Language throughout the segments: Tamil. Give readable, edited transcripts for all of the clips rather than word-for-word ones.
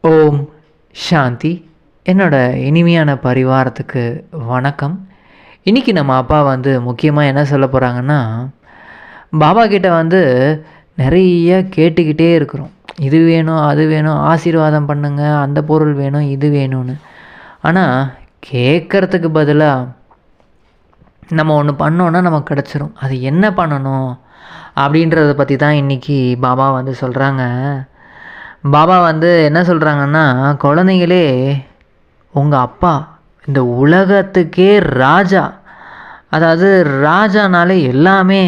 ஓம் சாந்தி. என்னோட இனிமையான பரிவாரத்துக்கு வணக்கம். இன்றைக்கி நம்ம அப்பா முக்கியமாக என்ன சொல்ல போகிறாங்கன்னா, பாபா கிட்ட நிறைய கேட்டுக்கிட்டே இருக்கிறோம். இது வேணும், அது வேணும், ஆசீர்வாதம் பண்ணுங்க, அந்த பொருள் வேணும், இது வேணும்னு. ஆனால் கேட்குறதுக்கு பதிலாக நம்ம ஒன்று பண்ணோன்னா நமக்கு கிடச்சிரும். அது என்ன பண்ணணும் அப்படின்றத பற்றி தான் இன்றைக்கி பாபா சொல்கிறாங்க. பாபா என்ன சொல்கிறாங்கன்னா, குழந்தைங்களே, உங்கள் அப்பா இந்த உலகத்துக்கே ராஜா. அதாவது ராஜானாலே எல்லாமே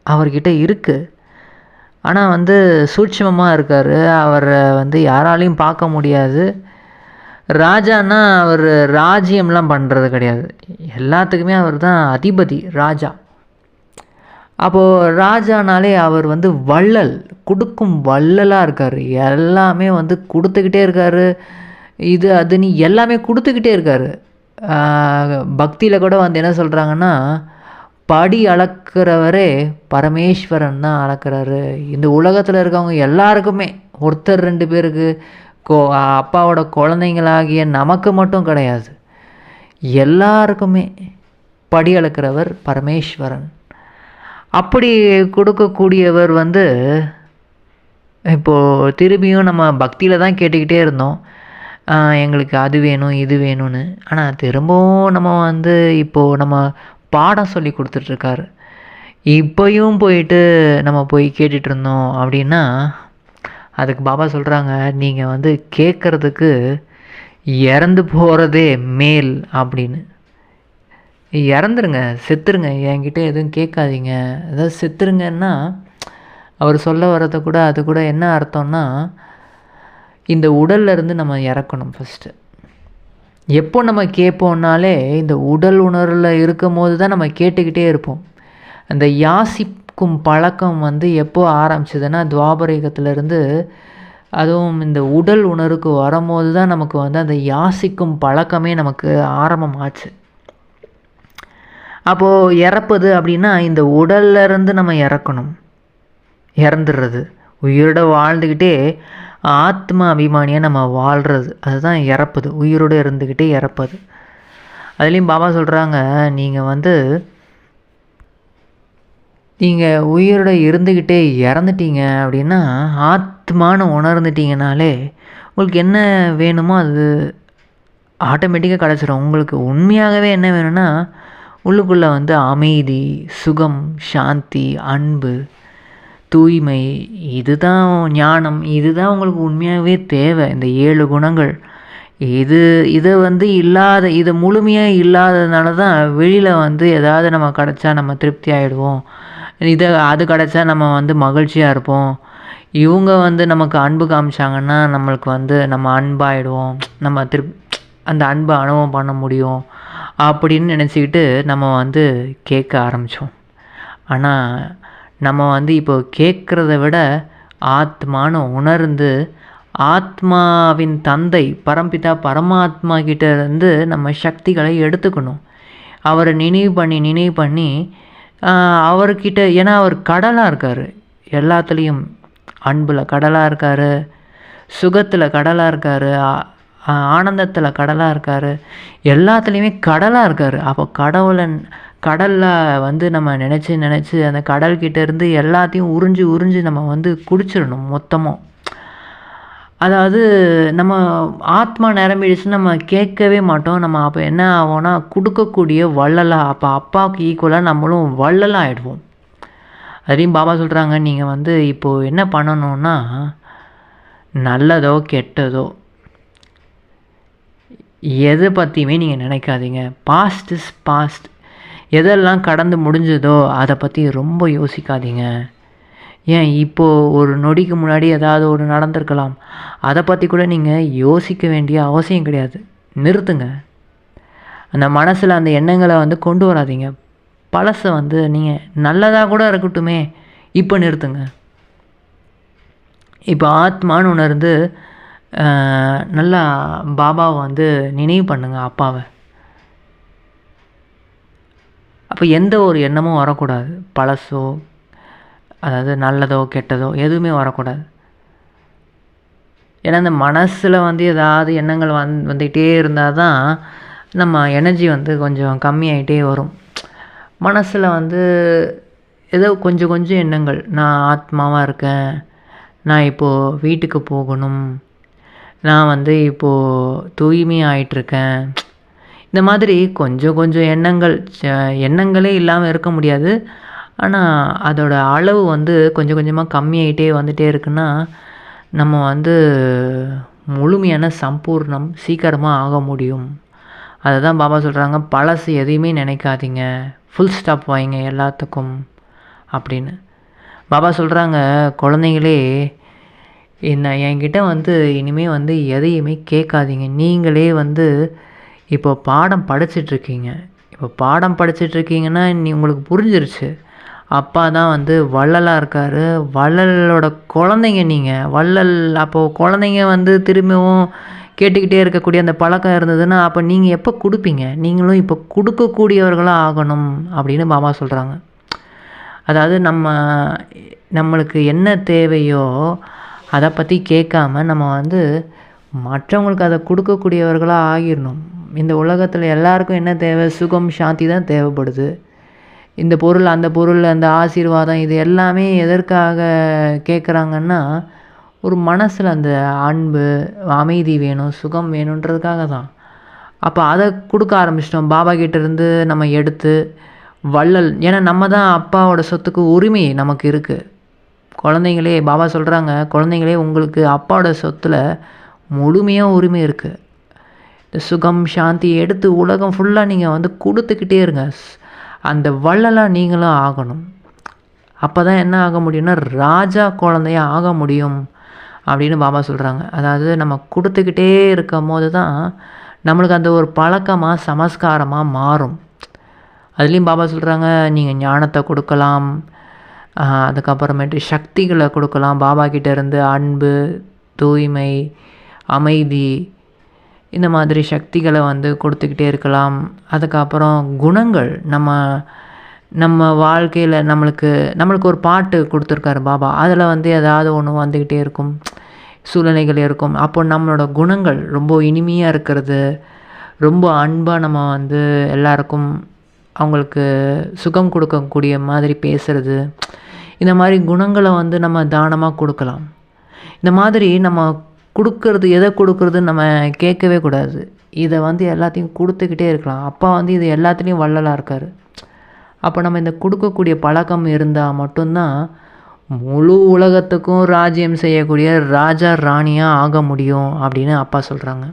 அவர்கிட்ட இருக்குது. ஆனால் சூட்சமமாக இருக்கார். அவரை யாராலையும் பார்க்க முடியாது. ராஜான்னா அவர் ராஜ்யம்லாம் பண்ணுறது கிடையாது. எல்லாத்துக்குமே அவர் தான் அதிபதி, ராஜா. அப்போது ராஜானாலே அவர் வள்ளல், கொடுக்கும் வள்ளலாக இருக்கார். எல்லாமே கொடுத்துக்கிட்டே இருக்கார். இது அதுன்னு எல்லாமே கொடுத்துக்கிட்டே இருக்கார். பக்தியில் கூட என்ன சொல்கிறாங்கன்னா, படி அளக்கிறவரே பரமேஸ்வரன் தான் அளக்கிறாரு. இந்த உலகத்தில் இருக்கவங்க எல்லாருக்குமே, ஒருத்தர் 2 பேருக்கு, அப்பாவோட குழந்தைங்களாகிய நமக்கு மட்டும் கிடையாது, எல்லாருக்குமே படி அளக்கிறவர் பரமேஸ்வரன். அப்படி கொடுக்கக்கூடியவர் இப்போது திரும்பியும் நம்ம பக்தியில் தான் கேட்டுக்கிட்டே இருந்தோம், எங்களுக்கு அது வேணும், இது வேணும்னு. ஆனால் திரும்பவும் நம்ம இப்போது நம்ம பாடம் சொல்லி கொடுத்துட்ருக்காரு. இப்போயும் போயிட்டு நம்ம போய் கேட்டுட்ருந்தோம் அப்படின்னா, அதுக்கு பாபா சொல்கிறாங்க, நீங்கள் கேட்குறதுக்கு இறந்து போகிறதே மேல் அப்படின்னு. இறந்துருங்க, செத்துருங்க, என்கிட்ட எதுவும் கேட்காதீங்க. அதாவது செத்துருங்கன்னா அவர் சொல்ல வர்றதை கூட, அது கூட என்ன அர்த்தம்னா, இந்த உடல்லேருந்து நம்ம இறக்கணும் ஃபஸ்ட்டு. எப்போ நம்ம கேட்போம்னாலே இந்த உடல் உணர்வில் இருக்கும் போது தான் நம்ம கேட்டுக்கிட்டே இருப்போம். அந்த யாசிக்கும் பழக்கம் எப்போ ஆரம்பிச்சதுன்னா, துவாபரயுகத்திலேருந்து, அதுவும் இந்த உடல் உணர்வுக்கு வரும்போது தான் நமக்கு அந்த யாசிக்கும் பழக்கமே நமக்கு ஆரம்பமாச்சு. அப்போது இறப்பது அப்படின்னா இந்த உடல்லேருந்து நம்ம இறக்கணும். இறந்துடுறது, உயிரோட வாழ்ந்துக்கிட்டே ஆத்மா அபிமானியாக நம்ம வாழ்கிறது, அதுதான் இறப்பது. உயிரோடு இருந்துக்கிட்டே இறப்பது. அதுலேயும் பாபா சொல்கிறாங்க, நீங்கள் உயிரோட இருந்துக்கிட்டே இறந்துட்டீங்க அப்படின்னா, ஆத்மானு உணர்ந்துட்டீங்கனாலே உங்களுக்கு என்ன வேணுமோ அது ஆட்டோமேட்டிக்காக கிடச்சிரும். உங்களுக்கு உண்மையாகவே என்ன வேணும்னா, உள்ளுக்குள்ளே அமைதி, சுகம், சாந்தி, அன்பு, தூய்மை, இதுதான் ஞானம், இதுதான் உங்களுக்கு உண்மையாகவே தேவை. இந்த 7 குணங்கள் இதை இல்லாத, இது முழுமையாக இல்லாததுனால தான் வெளியில் ஏதாவது நம்ம கிடச்சா நம்ம திருப்தி ஆகிடுவோம், அது கிடச்சா நம்ம மகிழ்ச்சியாக இருப்போம், இவங்க நமக்கு அன்பு காமிச்சாங்கன்னா நம்மளுக்கு நம்ம அன்பாகிடுவோம், நம்ம அந்த அன்பை அனுபவம் பண்ண முடியும் அப்படின்னு நினச்சிக்கிட்டு நம்ம கேட்க ஆரம்பித்தோம். ஆனால் நம்ம இப்போ கேட்குறத விட ஆத்மானு உணர்ந்து, ஆத்மாவின் தந்தை பரம்பிதா பரமாத்மா கிட்டேருந்து நம்ம சக்திகளை எடுத்துக்கணும். அவரை நினைவு பண்ணி அவர்கிட்ட, ஏன்னா அவர் கடலாக இருக்கார், எல்லாத்துலேயும் அன்பில் கடலாக இருக்கார், சுகத்தில் கடலாக இருக்கார், ஆனந்தத்தில் கடலாக இருக்கார், எல்லாத்துலேயுமே கடலாக இருக்கார். அப்போ கடலில் நம்ம நினச்சி அந்த கடல்கிட்டேருந்து எல்லாத்தையும் உறிஞ்சி நம்ம குடிச்சிடணும் மொத்தமாக. அதாவது நம்ம ஆத்மா நிரம்பிடுச்சுன்னு நம்ம கேட்கவே மாட்டோம். நம்ம அப்போ என்ன ஆகும்னா, கொடுக்கக்கூடிய வள்ளலாக, அப்போ அப்பாவுக்கு ஈக்குவலாக நம்மளும் வள்ளலாக ஆகிடுவோம். அதையும் பாபா சொல்கிறாங்க, நீங்கள் இப்போது என்ன பண்ணணுன்னா, நல்லதோ கெட்டதோ எதை பற்றியுமே நீங்கள் நினைக்காதீங்க. Past is past. எதெல்லாம் கடந்து முடிஞ்சதோ அதை பற்றி ரொம்ப யோசிக்காதீங்க. ஏன், இப்போது ஒரு நொடிக்கு முன்னாடி ஏதாவது ஒரு நடந்திருக்கலாம், அதை பற்றி கூட நீங்கள் யோசிக்க வேண்டிய அவசியம் கிடையாது. நிறுத்துங்க. அந்த மனசில் அந்த எண்ணங்களை கொண்டு வராதீங்க. பழசை நீங்கள் நல்லதாக கூட இருக்கட்டுமே, இப்போ நிறுத்துங்க. இப்போ ஆத்மான்னு உணர்ந்து நல்லா பாபாவை நினைவு பண்ணுங்கள், அப்பாவை. அப்போ எந்த ஒரு எண்ணமும் வரக்கூடாது, பழசோ, அதாவது நல்லதோ கெட்டதோ எதுவுமே வரக்கூடாது. ஏன்னா இந்த மனசில் வந்து ஏதாவது எண்ணங்கள் வந்துக்கிட்டே இருந்தால் தான் நம்ம எனர்ஜி வந்து கொஞ்சம் கம்மியாயிட்டே வரும். மனசில் வந்து ஏதோ கொஞ்சம் கொஞ்சம் எண்ணங்கள், நான் ஆத்மாவாக இருக்கேன், நான் இப்போது வீட்டுக்கு போகணும், நான் வந்து இப்போது தூய்மையாயிட்டிருக்கேன், இந்த மாதிரி கொஞ்சம் கொஞ்சம் எண்ணங்கள், எண்ணங்களே இல்லாமல் இருக்க முடியாது. ஆனால் அதோட அளவு வந்து கொஞ்சம் கொஞ்சமாக கம்மியாயிட்டே வந்துட்டே இருக்குன்னா, நம்ம வந்து முழுமையான சம்பூர்ணம் சீக்கிரமாக ஆக முடியும். அதை தான் பாபா சொல்கிறாங்க, பழசு எதையுமே நினைக்காதீங்க, ஃபுல் ஸ்டாப் வைங்க எல்லாத்துக்கும் அப்படின்னு. பாபா சொல்கிறாங்க, குழந்தைங்களே என்கிட்ட வந்து இனிமேல் வந்து எதையுமே கேட்காதீங்க. நீங்களே வந்து இப்போ பாடம் படிச்சிட்ருக்கீங்க. இப்போ பாடம் படிச்சிட்ருக்கீங்கன்னா உங்களுக்கு புரிஞ்சிருச்சு, அப்பா தான் வந்து வள்ளலாக இருக்கார், வள்ளலோட குழந்தைங்க நீங்கள். வள்ளல் அப்போது குழந்தைங்க வந்து திரும்பவும் கேட்டுக்கிட்டே இருக்கக்கூடிய அந்த பழக்கம் இருந்ததுன்னா அப்போ நீங்கள் எப்போ கொடுப்பீங்க? நீங்களும் இப்போ கொடுக்கக்கூடியவர்களாக ஆகணும் அப்படின்னு பாபா சொல்கிறாங்க. அதாவது நம்மளுக்கு என்ன தேவையோ அதை பற்றி கேட்காம நம்ம வந்து மற்றவங்களுக்கு அதை கொடுக்கக்கூடியவர்களாக ஆகிடணும். இந்த உலகத்தில் எல்லாருக்கும் என்ன தேவை? சுகம், சாந்தி தான் தேவைப்படுது. இந்த பொருள், அந்த பொருள், அந்த ஆசீர்வாதம், இது எல்லாமே எதற்காக கேட்குறாங்கன்னா, ஒரு மனசில் அந்த அன்பு, அமைதி வேணும், சுகம் வேணுன்றதுக்காக தான். அப்போ அதை கொடுக்க ஆரம்பிச்சிட்டோம். பாபா கிட்டேருந்து நம்ம எடுத்து வள்ளல், ஏன்னா நம்ம தான் அப்பாவோட சொத்துக்கு உரிமை நமக்கு இருக்குது. குழந்தைங்களே, பாபா சொல்கிறாங்க, குழந்தைங்களே உங்களுக்கு அப்பாவோட சொத்தில் முழுமையாக உரிமை இருக்குது. இந்த சுகம், சாந்தி எடுத்து உலகம் ஃபுல்லாக நீங்கள் வந்து கொடுத்துக்கிட்டே இருங்க. அந்த வள்ளலாக நீங்களும் ஆகணும். அப்போ தான் என்ன ஆக முடியும்னா, ராஜா குழந்தையாக ஆக முடியும் அப்படின்னு பாபா சொல்கிறாங்க. அதாவது நம்ம கொடுத்துக்கிட்டே இருக்கும் போது தான் நம்மளுக்கு அந்த ஒரு பழக்கமாக, சமஸ்காரமாக மாறும். அதுலேயும் பாபா சொல்கிறாங்க, நீங்கள் ஞானத்தை கொடுக்கலாம், அதுக்கப்புறமேட்டு சக்திகளை கொடுக்கலாம். பாபா கிட்டேருந்து அன்பு, தூய்மை, அமைதி, இந்த மாதிரி சக்திகளை வந்து கொடுத்துக்கிட்டே இருக்கலாம். அதுக்கப்புறம் குணங்கள், நம்ம வாழ்க்கையில் நம்மளுக்கு ஒரு பாட்டு கொடுத்துருக்காரு பாபா. அதில் வந்து ஏதாவது ஒன்று வந்துக்கிட்டே இருக்கும், சூழ்நிலைகள் இருக்கும். அப்போ நம்மளோட குணங்கள் ரொம்ப இனிமையாக இருக்கிறது, ரொம்ப அன்பாக நம்ம வந்து எல்லாருக்கும் அவங்களுக்கு சுகம் கொடுக்கக்கூடிய மாதிரி பேசுகிறது, இந்த மாதிரி குணங்களை வந்து நம்ம தானமாக கொடுக்கலாம். இந்த மாதிரி நம்ம கொடுக்கறது, எதை கொடுக்குறதுன்னு நம்ம கேட்கவே கூடாது. இதை வந்து எல்லாத்தையும் கொடுத்துக்கிட்டே இருக்கலாம். அப்பா வந்து இது எல்லாத்துலேயும் வள்ளலாக இருக்கார். அப்போ நம்ம இந்த கொடுக்கக்கூடிய பழக்கம் இருந்தால் மட்டும்தான் முழு உலகத்துக்கும் ராஜ்யம் செய்யக்கூடிய ராஜா ராணியாக ஆக முடியும் அப்படின்னு அப்பா சொல்கிறாங்க.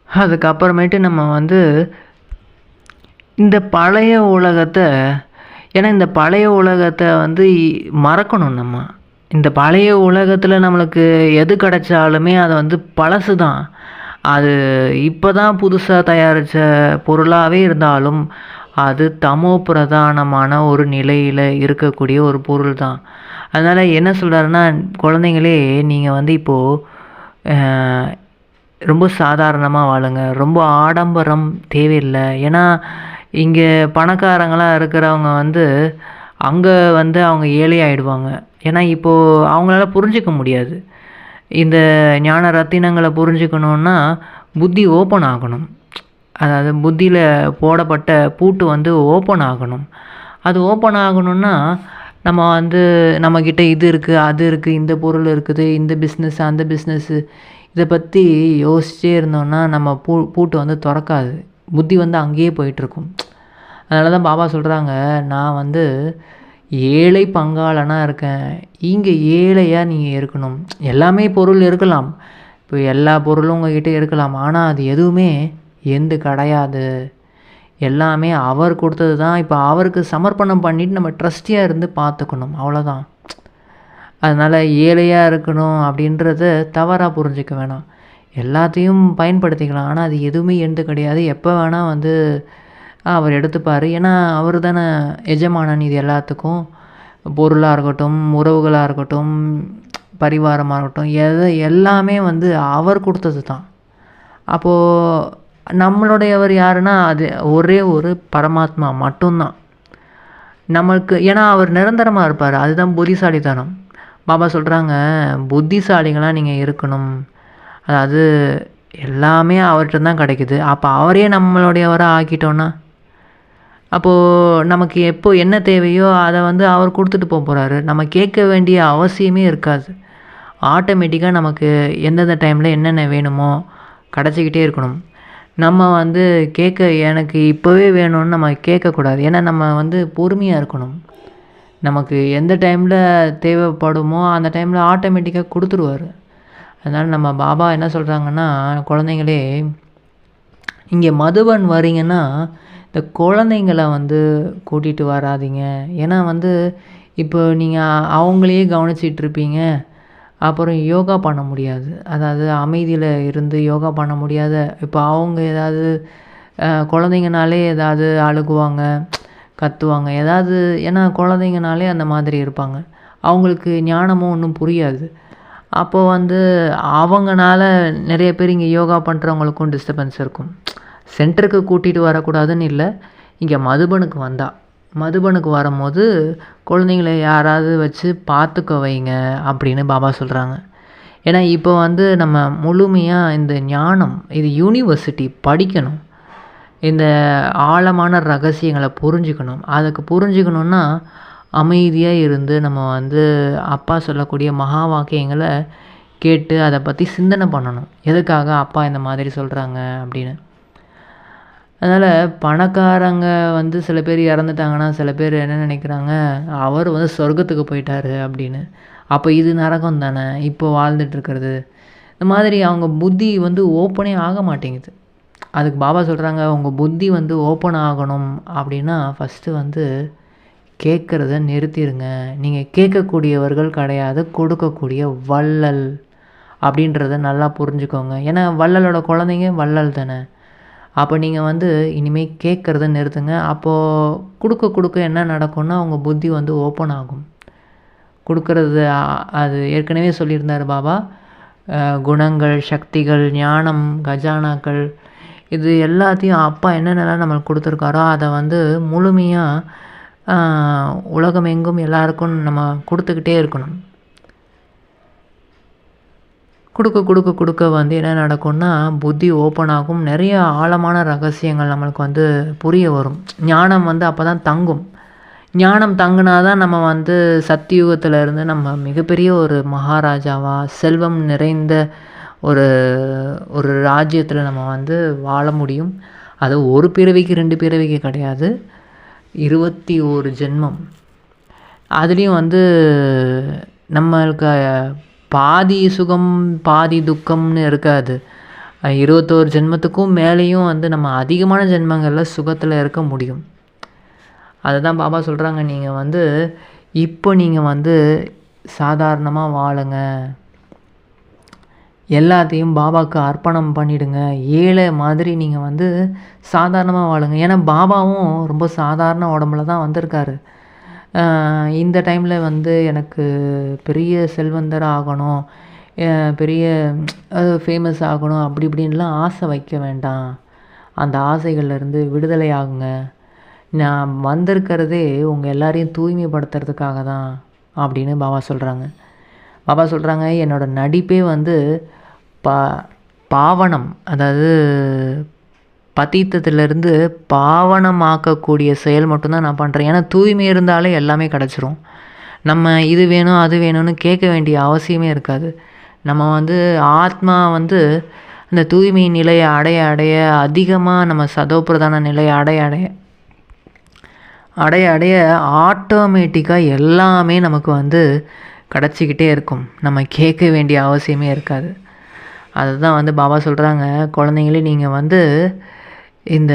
அதுக்கப்புறமேட்டு நம்ம வந்து இந்த பழைய உலகத்தை, ஏன்னா இந்த பழைய உலகத்தை வந்து மறக்கணும். நம்ம இந்த பழைய உலகத்தில் நம்மளுக்கு எது கிடைச்சாலுமே அதை வந்து பழசு தான். அது இப்போ தான் புதுசாக தயாரித்த பொருளாகவே இருந்தாலும் அது தமோ பிரதானமான ஒரு நிலையில் இருக்கக்கூடிய ஒரு பொருள் தான். அதனால் என்ன சொல்கிறாருன்னா, குழந்தைங்களே நீங்கள் வந்து இப்போது ரொம்ப சாதாரணமாக வாழுங்க, ரொம்ப ஆடம்பரம் தேவையில்லை. ஏன்னா இங்கே பணக்காரங்களாக இருக்கிறவங்க வந்து அங்கே வந்து அவங்க ஏழை ஆகிடுவாங்க. ஏன்னா இப்போது அவங்களால புரிஞ்சிக்க முடியாது. இந்த ஞான ரத்தினங்களை புரிஞ்சுக்கணுன்னா புத்தி ஓப்பன் ஆகணும். அதாவது புத்தியில் போடப்பட்ட பூட்டு வந்து ஓப்பன் ஆகணும். அது ஓப்பன் ஆகணுன்னா நம்ம வந்து நம்மக்கிட்ட இது இருக்குது, அது இருக்குது, இந்த பொருள் இருக்குது, இந்த பிஸ்னஸ், அந்த பிஸ்னஸ்ஸு, இதை பற்றி யோசிச்சே இருந்தோன்னா நம்ம பூட்டு வந்து திறக்காது. புத்தி வந்து அங்கேயே போயிட்டுருக்கும். அதனால தான் பாபா சொல்கிறாங்க, நான் வந்து ஏழை பங்காளனாக இருக்கேன், இங்கே ஏழையாக நீங்கள் இருக்கணும். எல்லாமே பொருள் இருக்கலாம், இப்போ எல்லா பொருளும் உங்கள்கிட்ட இருக்கலாம், ஆனால் அது எதுவுமே எந்து கிடையாது. எல்லாமே அவர் கொடுத்தது தான். இப்போ அவருக்கு சமர்ப்பணம் பண்ணிவிட்டு நம்ம ட்ரஸ்டியாக இருந்து பார்த்துக்கணும், அவ்வளோதான். அதனால் ஏழையாக இருக்கணும் அப்படின்றத தவறாக புரிஞ்சிக்க வேணாம். எல்லாத்தையும் பயன்படுத்திக்கலாம், ஆனால் அது எதுவுமே எந்து கிடையாது. எப்போ வேணால் வந்து அவர் எடுத்துப்பார். ஏன்னா அவர் தானே எஜமானன் இது எல்லாத்துக்கும். பொருளாக இருக்கட்டும், உறவுகளாக இருக்கட்டும், பரிவாரமாக இருக்கட்டும், எல்லாமே வந்து அவர் கொடுத்தது தான். அப்போது நம்மளுடையவர் யாருன்னா அது ஒரே ஒரு பரமாத்மா மட்டும்தான் நம்மளுக்கு. ஏன்னா அவர் நிரந்தரமாக இருப்பார், அதுதான் புத்திசாலித்தனம். பாபா சொல்கிறாங்க, புத்திசாலிகளாக நீங்கள் இருக்கணும். அதாவது எல்லாமே அவர்கிட்ட தான் கிடைக்குது. அப்போ அவரே நம்மளுடையவராக ஆக்கிட்டோன்னா, அப்போது நமக்கு எப்போ என்ன தேவையோ அதை வந்து அவர் கொடுத்துட்டு போகிறாரு. நம்ம கேட்க வேண்டிய அவசியமே இருக்காது. ஆட்டோமேட்டிக்காக நமக்கு எந்தெந்த டைமில் என்னென்ன வேணுமோ கிடச்சிக்கிட்டே இருக்கணும். நம்ம வந்து எனக்கு இப்போவே வேணும்னு நம்ம கேட்கக்கூடாது. ஏன்னா நம்ம வந்து பொறுமையாக இருக்கணும். நமக்கு எந்த டைமில் தேவைப்படுமோ அந்த டைமில் ஆட்டோமேட்டிக்காக கொடுத்துருவாரு. அதனால் நம்ம பாபா என்ன சொல்கிறாங்கன்னா, குழந்தைங்களே, இங்கே மதுபன் வரீங்கன்னா இந்த குழந்தைங்கள வந்து கூட்டிகிட்டு வராதீங்க. ஏன்னா வந்து இப்போ நீங்கள் அவங்களையே கவனிச்சிட்டு இருப்பீங்க. அப்புறம் யோகா பண்ண முடியாது. அதாவது அமைதியில் இருந்து யோகா பண்ண முடியாத, இப்போ அவங்க ஏதாவது குழந்தைங்கனாலே ஏதாவது அழுகுவாங்க, கத்துவாங்க ஏதாவது. ஏன்னா குழந்தைங்கனாலே அந்த மாதிரி இருப்பாங்க. அவங்களுக்கு ஞானமும் ஒன்றும் புரியாது. அப்போது வந்து அவங்கனால நிறைய பேர் இங்கே யோகா பண்ணுறவங்களுக்கும் டிஸ்டர்பன்ஸ் இருக்கும். சென்டருக்கு கூட்டிகிட்டு வரக்கூடாதுன்னு இல்லை, இங்கே மதுபனுக்கு வரும்போது குழந்தைங்கள யாராவது வச்சு பார்த்துக்க வைங்க அப்படின்னு பாபா சொல்கிறாங்க. ஏன்னா இப்போ வந்து நம்ம முழுமையாக இந்த ஞானம், இது யூனிவர்சிட்டி படிக்கணும். இந்த ஆழமான ரகசியங்களை புரிஞ்சுக்கணும். அதுக்கு புரிஞ்சுக்கணுன்னா அமைதியாக இருந்து நம்ம வந்து அப்பா சொல்லக்கூடிய மகா வாக்கியங்களை கேட்டு அதை பற்றி சிந்தனை பண்ணணும். எதுக்காக அப்பா இந்த மாதிரி சொல்கிறாங்க அப்படின்னு. அதனால் பணக்காரங்க வந்து சில பேர் இறந்துட்டாங்கன்னா சில பேர் என்ன நினைக்கிறாங்க, அவர் வந்து சொர்க்கத்துக்கு போயிட்டாரு அப்படின்னு. அப்போ இது நரகம் தானே இப்போ வாழ்ந்துட்டுருக்கிறது. இந்த மாதிரி அவங்க புத்தி வந்து ஓப்பனே ஆக மாட்டேங்குது. அதுக்கு பாபா சொல்கிறாங்க, உங்கள் புத்தி வந்து ஓப்பன் ஆகணும் அப்படின்னா ஃபஸ்ட்டு வந்து கேட்குறத நிறுத்திடுங்க. நீங்கள் கேட்கக்கூடியவர்கள் கிடையாது, கொடுக்கக்கூடிய வள்ளல் அப்படின்றத நல்லா புரிஞ்சுக்கோங்க. ஏன்னா வள்ளலோட குழந்தைங்க வள்ளல் தானே. அப்போ நீங்கள் வந்து இனிமேல் கேட்குறத நிறுத்துங்க. அப்போது கொடுக்க என்ன நடக்கும்னா உங்கள் புத்தி வந்து ஓப்பன் ஆகும். கொடுக்கறது அது ஏற்கனவே சொல்லியிருந்தார் பாபா. குணங்கள், சக்திகள், ஞானம், கஜானாக்கள், இது எல்லாத்தையும் அப்பா என்னென்னலாம் நம்மளுக்கு கொடுத்துருக்காரோ அதை வந்து முழுமையாக உலகம் எங்கும் எல்லாருக்கும் நம்ம கொடுத்துக்கிட்டே இருக்கணும். கொடுக்க வந்து என்ன நடக்கும்னா புத்தி ஓப்பன் ஆகும். நிறைய ஆழமான ரகசியங்கள் நம்மளுக்கு வந்து புரிய வரும். ஞானம் வந்து அப்போ தான் தங்கும். ஞானம் தங்குனா தான் நம்ம வந்து சத்தியுகத்தில் இருந்து நம்ம மிகப்பெரிய ஒரு மகாராஜாவாக செல்வம் நிறைந்த ஒரு ஒரு ராஜ்யத்தில் நம்ம வந்து வாழ முடியும். அது ஒரு பிறவிக்கு 2 பிறவிக்கு கிடையாது, 21 ஜென்மம். அதுலேயும் வந்து நம்மளுக்கு பாதி சுகம் பாதி துக்கம்னு இருக்காது. 21 ஜென்மத்துக்கும் மேலேயும் வந்து நம்ம அதிகமான ஜென்மங்களில் சுகத்தில் இருக்க முடியும். அதுதான் பாபா சொல்கிறாங்க, நீங்கள் வந்து இப்போ நீங்கள் வந்து சாதாரணமாக வாழுங்க, எல்லாத்தையும் பாபாவுக்கு அர்ப்பணம் பண்ணிவிடுங்க, ஏழை மாதிரி நீங்கள் வந்து சாதாரணமாக வாழுங்க. ஏன்னா பாபாவும் ரொம்ப சாதாரண உடம்புல தான் வந்திருக்காரு. இந்த டைமில் வந்து எனக்கு பெரிய செல்வந்தர் ஆகணும், பெரிய ஃபேமஸ் ஆகணும் அப்படி இப்படின்லாம் ஆசை வைக்க வேண்டாம். அந்த ஆசைகள்லேருந்து விடுதலை ஆகுங்க. நான் வந்திருக்கிறதே உங்கள் எல்லாரையும் தூய்மைப்படுத்துறதுக்காக தான் அப்படின்னு பாபா சொல்கிறாங்க. பாபா சொல்கிறாங்க, என்னோடய நடிப்பே வந்து பாவனம், அதாவது பதீத்தத்திலிருந்து பாவனமாக்கக்கூடிய செயல் மட்டும்தான் நான் பண்ணுறேன். ஏன்னா தூய்மை இருந்தாலே எல்லாமே கிடச்சிரும். நம்ம இது வேணும் அது வேணும்னு கேட்க வேண்டிய அவசியமே இருக்காது. நம்ம வந்து ஆத்மா வந்து அந்த தூய்மை நிலையை அடைய அடைய அதிகமாக நம்ம சதோப்பிரதான நிலையை அடைய ஆட்டோமேட்டிக்காக எல்லாமே நமக்கு வந்து கிடச்சிக்கிட்டே இருக்கும். நம்ம கேட்க வேண்டிய அவசியமே இருக்காது. அதுதான் வந்து பாபா சொல்கிறாங்க, குழந்தைங்களே நீங்கள் வந்து இந்த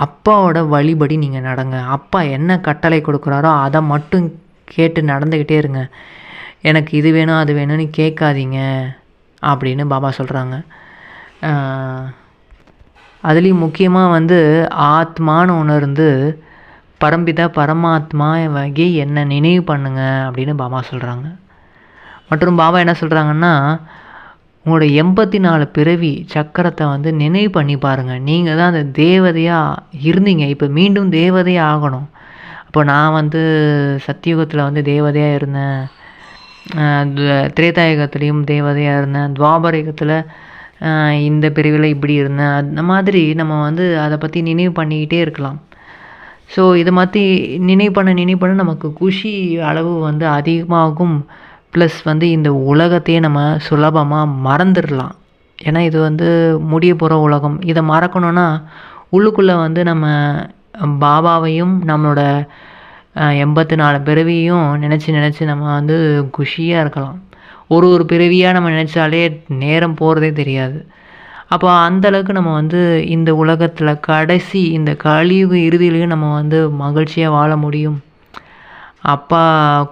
அப்பாவோட வழிபடி நீங்கள் நடங்க. அப்பா என்ன கட்டளை கொடுக்குறாரோ அதை மட்டும் கேட்டு நடந்துக்கிட்டே இருங்க. எனக்கு இது வேணும் அது வேணும்னு கேட்காதீங்க அப்படின்னு பாபா சொல்கிறாங்க. அதுலேயும் முக்கியமாக வந்து ஆத்மான்னு உணர்ந்து பரம்பிதா பரமாத்மா வகை என்ன நினைவு பண்ணுங்க அப்படின்னு பாபா சொல்கிறாங்க. மற்றும் பாபா என்ன சொல்கிறாங்கன்னா, உங்களோட 84 பிறவி சக்கரத்தை வந்து நினைவு பண்ணி பாருங்கள். நீங்கள் தான் அந்த தேவதையாக இருந்தீங்க, இப்போ மீண்டும் தேவதையாக ஆகணும். அப்போ நான் வந்து சத்தியுகத்தில் வந்து தேவதையாக இருந்தேன், திரேதாயுகத்துலேயும் தேவதையாக இருந்தேன், துவாபரயுகத்தில் இந்த பிரிவில் இப்படி இருந்தேன். அந்த மாதிரி நம்ம வந்து அதை பற்றி நினைவு பண்ணிக்கிட்டே இருக்கலாம். ஸோ இதை மாதிரி நினைவு பண்ண நமக்கு குஷி அளவு வந்து அதிகமாகும். ப்ளஸ் வந்து இந்த உலகத்தையே நம்ம சுலபமாக மறந்துடலாம். ஏன்னா இது வந்து முடிய போகிற உலகம். இதை மறக்கணுன்னா உள்ளுக்குள்ளே வந்து நம்ம பாபாவையும் நம்மளோட 84 பிறவியும் நினச்சி நம்ம வந்து குஷியாக இருக்கலாம். ஒரு பிறவியாக நம்ம நினச்சாலே நேரம் போகிறதே தெரியாது. அப்போ அந்தளவுக்கு நம்ம வந்து இந்த உலகத்தில் கடைசி இந்த கலியுக இறுதியிலையும் நம்ம வந்து மகிழ்ச்சியாக வாழ முடியும், அப்பா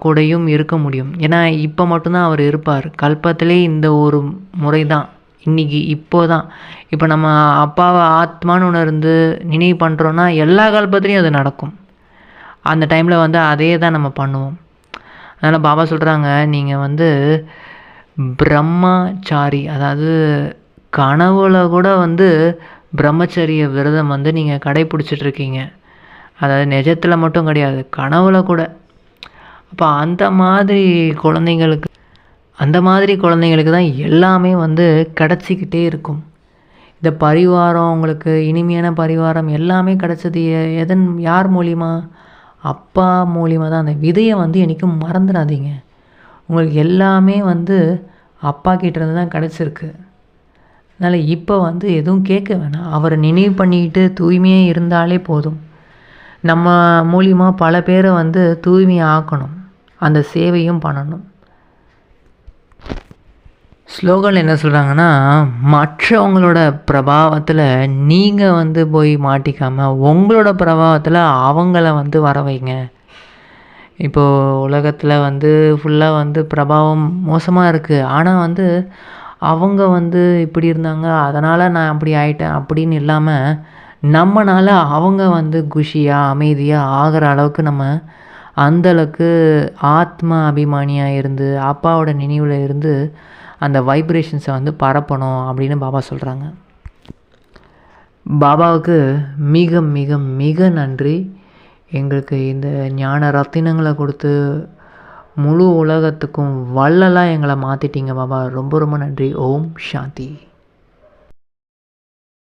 கூடயும் இருக்க முடியும். ஏன்னா இப்போ மட்டும்தான் அவர் இருப்பார். கல்பத்திலே இந்த ஒரு முறை தான், இன்றைக்கி இப்போதான். இப்போ நம்ம அப்பாவை ஆத்மான்னு உணர்ந்து நினைவு பண்ணுறோன்னா எல்லா கல்பத்துலேயும் அது நடக்கும். அந்த டைமில் வந்து அதே தான் நம்ம பண்ணுவோம். அதனால் பாபா சொல்கிறாங்க, நீங்கள் வந்து பிரம்மச்சாரி, அதாவது கனவுல கூட வந்து பிரம்மச்சரிய விரதம் வந்து நீங்கள் கடைப்பிடிச்சிட்ருக்கீங்க. அதாவது நிஜத்தில் மட்டும் கிடையாது, கனவுல கூட. அப்போ அந்த மாதிரி குழந்தைங்களுக்கு தான் எல்லாமே வந்து கிடச்சிக்கிட்டே இருக்கும். இந்த பரிவாரம், உங்களுக்கு இனிமையான பரிவாரம் எல்லாமே கிடச்சது யார் மூலிமா? அப்பா மூலிமா தான். அந்த விதையை வந்து என்றைக்கும் மறந்துடாதீங்க. உங்களுக்கு எல்லாமே வந்து அப்பா கிட்டேருந்து தான் கிடச்சிருக்கு. அதனால் இப்போ வந்து எதுவும் கேட்க வேணாம். அவரை நினைவு பண்ணிக்கிட்டு தூய்மையாக இருந்தாலே போதும். நம்ம மூலிமா பல பேரை வந்து தூய்மையாக ஆக்கணும், அந்த சேவையும் பண்ணணும். ஸ்லோகன் என்ன சொல்கிறாங்கன்னா, மற்றவங்களோட பிரபாவத்தில் நீங்கள் வந்து போய் மாட்டிக்காமல் உங்களோட பிரபாவத்தில் அவங்கள வந்து வர வைங்க. இப்போது உலகத்தில் வந்து ஃபுல்லாக வந்து பிரபாவம் மோசமாக இருக்குது. ஆனால் வந்து அவங்க வந்து இப்படி இருந்தாங்க, அதனால் நான் அப்படி ஆயிட்டேன் அப்படின்னு இல்லாமல், நம்மளால் அவங்க வந்து குஷியாக அமைதியாக ஆகிற அளவுக்கு நம்ம அந்தளவுக்கு ஆத்ம அபிமானியாக இருந்து அப்பாவோட நினைவில் இருந்து அந்த வைப்ரேஷன்ஸை வந்து பரப்பணும் அப்படின்னு பாபா சொல்கிறாங்க. பாபாவுக்கு மிக மிக மிக நன்றி. எங்களுக்கு இந்த ஞான ரத்தினங்களை கொடுத்து முழு உலகத்துக்கும் வள்ளலாக எங்களை மாற்றிட்டீங்க பாபா. ரொம்ப ரொம்ப நன்றி. ஓம் சாந்தி.